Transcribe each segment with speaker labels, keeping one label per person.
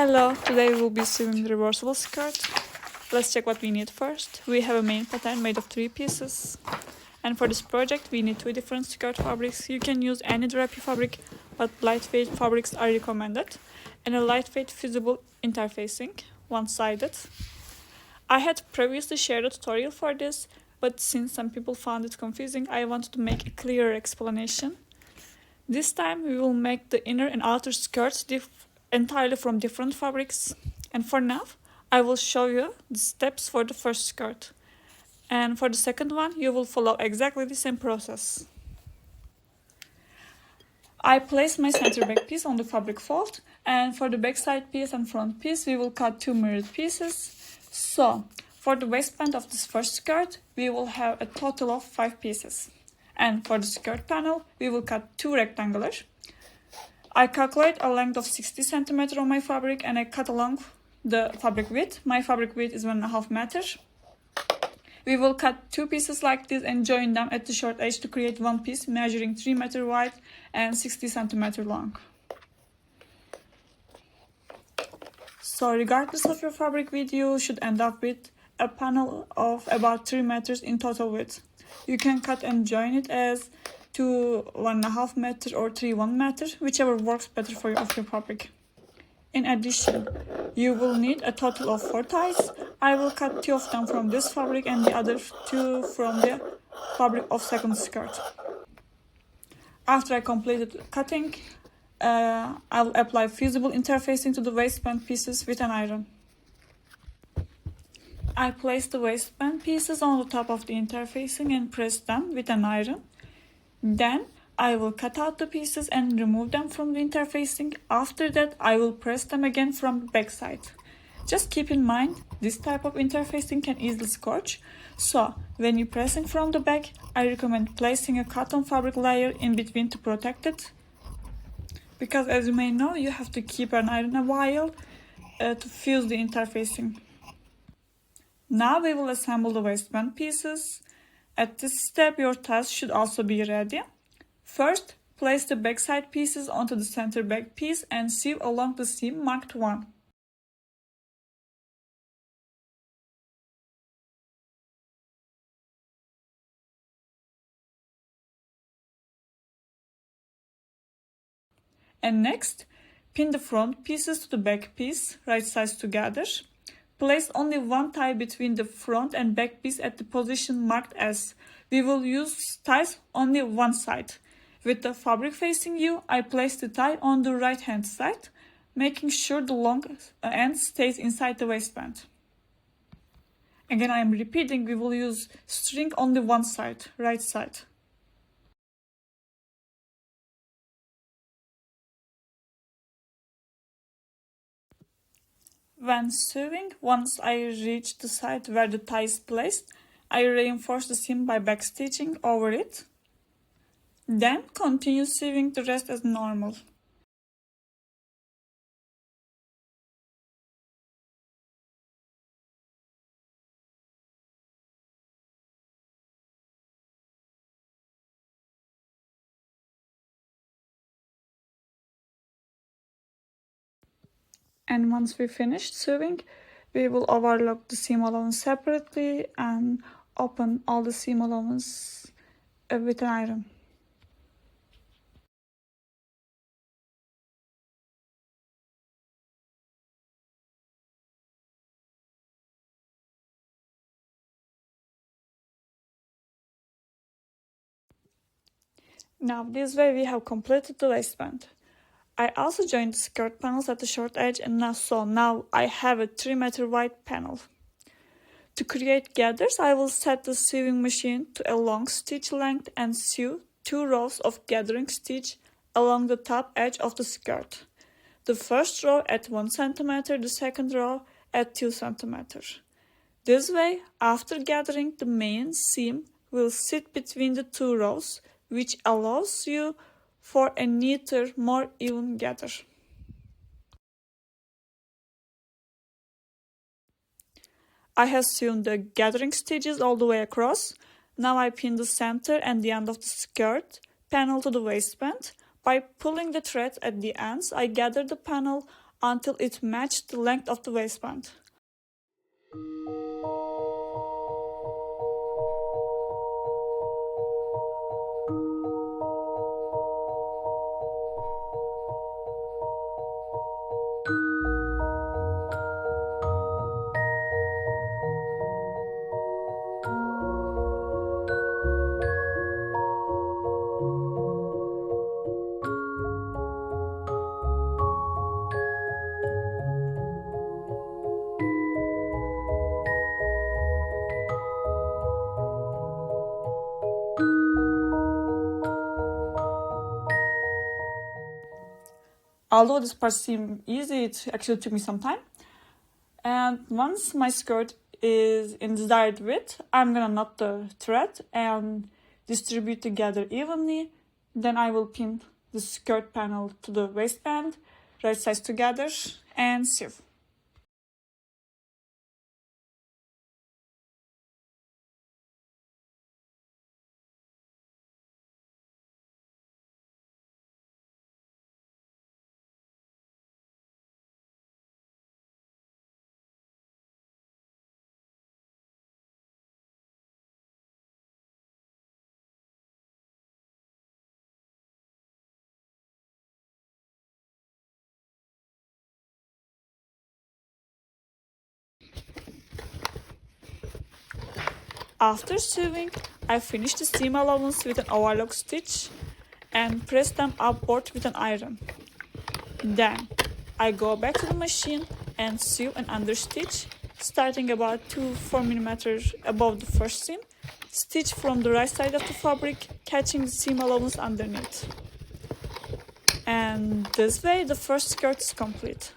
Speaker 1: Hello, today we will be sewing the reversible skirt. Let's check what we need first. We have a main pattern made of 3 pieces. And for this project we need 2 different skirt fabrics. You can use any drapey fabric, but lightweight fabrics are recommended. And a lightweight fusible interfacing, one-sided. I had previously shared a tutorial for this, but since some people found it confusing, I wanted to make a clearer explanation. This time we will make the inner and outer skirts entirely from different fabrics. And for now, I will show you the steps for the first skirt. And for the second one, you will follow exactly the same process. I place my center back piece on the fabric fold, and for the back side piece and front piece, we will cut 2 mirrored pieces. So, for the waistband of this first skirt, we will have a total of 5 pieces. And for the skirt panel, we will cut 2 rectangular. I calculate a length of 60 cm on my fabric and I cut along the fabric width. My fabric width is 1.5 meters. We will cut 2 pieces like this and join them at the short edge to create one piece measuring 3 meters wide and 60 cm long. So regardless of your fabric width, you should end up with a panel of about 3 meters in total width. You can cut and join it as 1.5 meters or 1 meter, whichever works better for your fabric. In addition, you will need a total of 4 ties. I will cut 2 of them from this fabric and the other 2 from the fabric of second skirt. After I completed cutting, I will apply fusible interfacing to the waistband pieces with an iron. I place the waistband pieces on the top of the interfacing and press them with an iron. Then I will cut out the pieces and remove them from the interfacing. After that, I will press them again from the back side. Just keep in mind, this type of interfacing can easily scorch. So, when you're pressing from the back, I recommend placing a cotton fabric layer in between to protect it. Because as you may know, you have to keep an iron a while to fuse the interfacing. Now we will assemble the waistband pieces. At this step, your ties should also be ready. First, place the backside pieces onto the center back piece and sew along the seam marked 1. And next, pin the front pieces to the back piece, right sides together. Place only 1 tie between the front and back piece at the position marked S. We will use ties only one side. With the fabric facing you, I place the tie on the right hand side, making sure the long end stays inside the waistband. Again, I am repeating, we will use string only one side, right side. When sewing, once I reach the side where the tie is placed, I reinforce the seam by backstitching over it. Then continue sewing the rest as normal. And once we finished sewing, we will overlock the seam allowance separately and open all the seam allowance with an iron. Now this way we have completed the waistband. I also joined the skirt panels at the short edge and now I have a 3 meter wide panel. To create gathers, I will set the sewing machine to a long stitch length and sew 2 rows of gathering stitch along the top edge of the skirt. The first row at 1 cm, the second row at 2 cm. This way, after gathering, the main seam will sit between the 2 rows, which allows you for a neater, more even gather. I have sewn the gathering stitches all the way across. Now I pin the center and the end of the skirt panel to the waistband. By pulling the thread at the ends, I gathered the panel until it matched the length of the waistband. Although this part seemed easy, it actually took me some time. And once my skirt is in desired width, I'm gonna knot the thread and distribute together evenly. Then I will pin the skirt panel to the waistband, right sides together, and sew. After sewing, I finish the seam allowance with an overlock stitch and press them upward with an iron. Then I go back to the machine and sew an understitch, starting about 2-4 mm above the first seam, stitch from the right side of the fabric, catching the seam allowance underneath. And this way the first skirt is complete.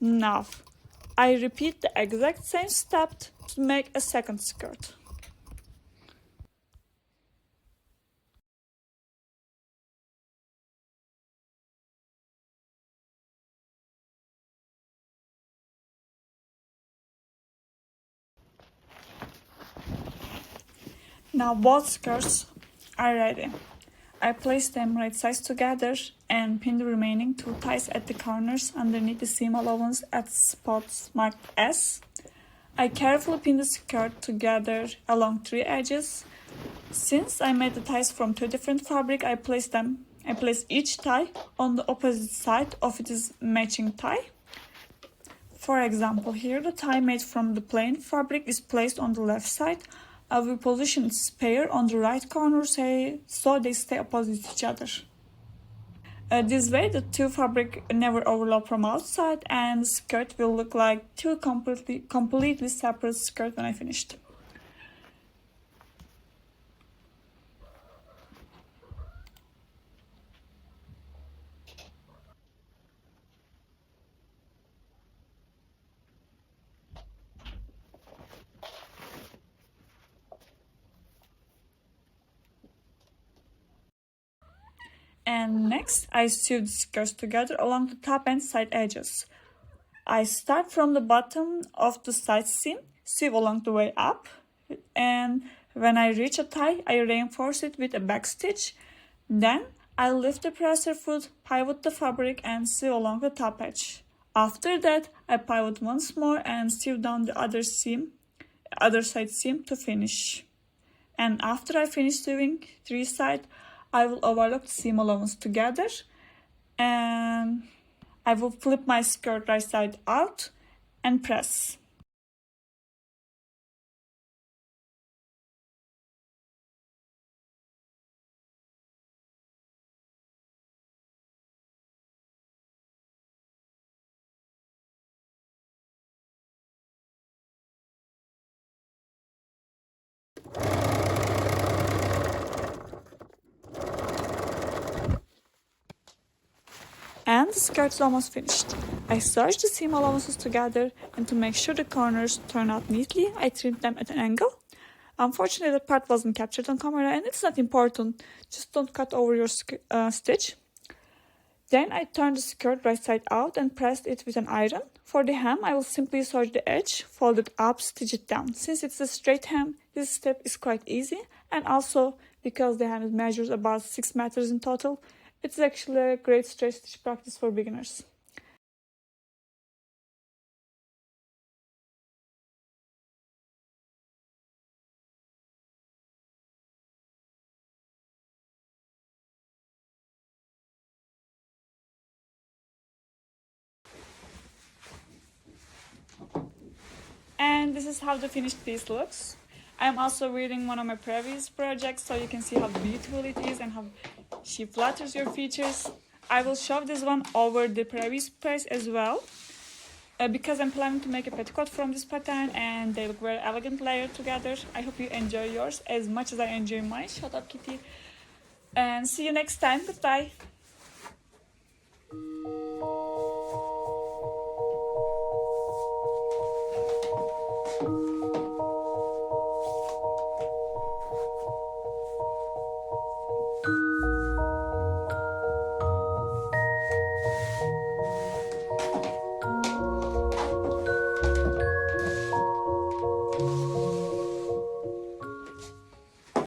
Speaker 1: Now, I repeat the exact same step to make a second skirt. Now both skirts are ready. I place them right sides together and pin the remaining 2 ties at the corners underneath the seam allowance at spots marked S. I carefully pin the skirt together along 3 edges. Since I made the ties from 2 different fabric, I place each tie on the opposite side of its matching tie. For example, here the tie made from the plain fabric is placed on the left side. I will position its pair on the right corner so they stay opposite each other. This way the 2 fabric never overlap from outside and the skirt will look like 2 completely separate skirts when I finished. And next, I sew the skirts together along the top and side edges. I start from the bottom of the side seam, sew along the way up, and when I reach a tie, I reinforce it with a back stitch. Then I lift the presser foot, pivot the fabric, and sew along the top edge. After that, I pivot once more and sew down the other side seam to finish. And after I finish sewing 3 sides, I will overlock the seam allowance together and I will flip my skirt right side out and press. And the skirt is almost finished. I serged the seam allowances together, and to make sure the corners turn out neatly, I trimmed them at an angle. Unfortunately, the part wasn't captured on camera, and it's not important. Just don't cut over your stitch. Then I turned the skirt right side out and pressed it with an iron. For the hem, I will simply serge the edge, fold it up, stitch it down. Since it's a straight hem, this step is quite easy, and also because the hem measures about 6 meters in total, it's actually a great straight stitch practice for beginners. And this is how the finished piece looks. I'm also reading one of my previous projects so you can see how beautiful it is and how she flatters your features. I will shove this one over the previous piece as well because I'm planning to make a petticoat from this pattern and they look very elegant layered together. I hope you enjoy yours as much as I enjoy mine. Shut up, Kitty. And see you next time. Goodbye.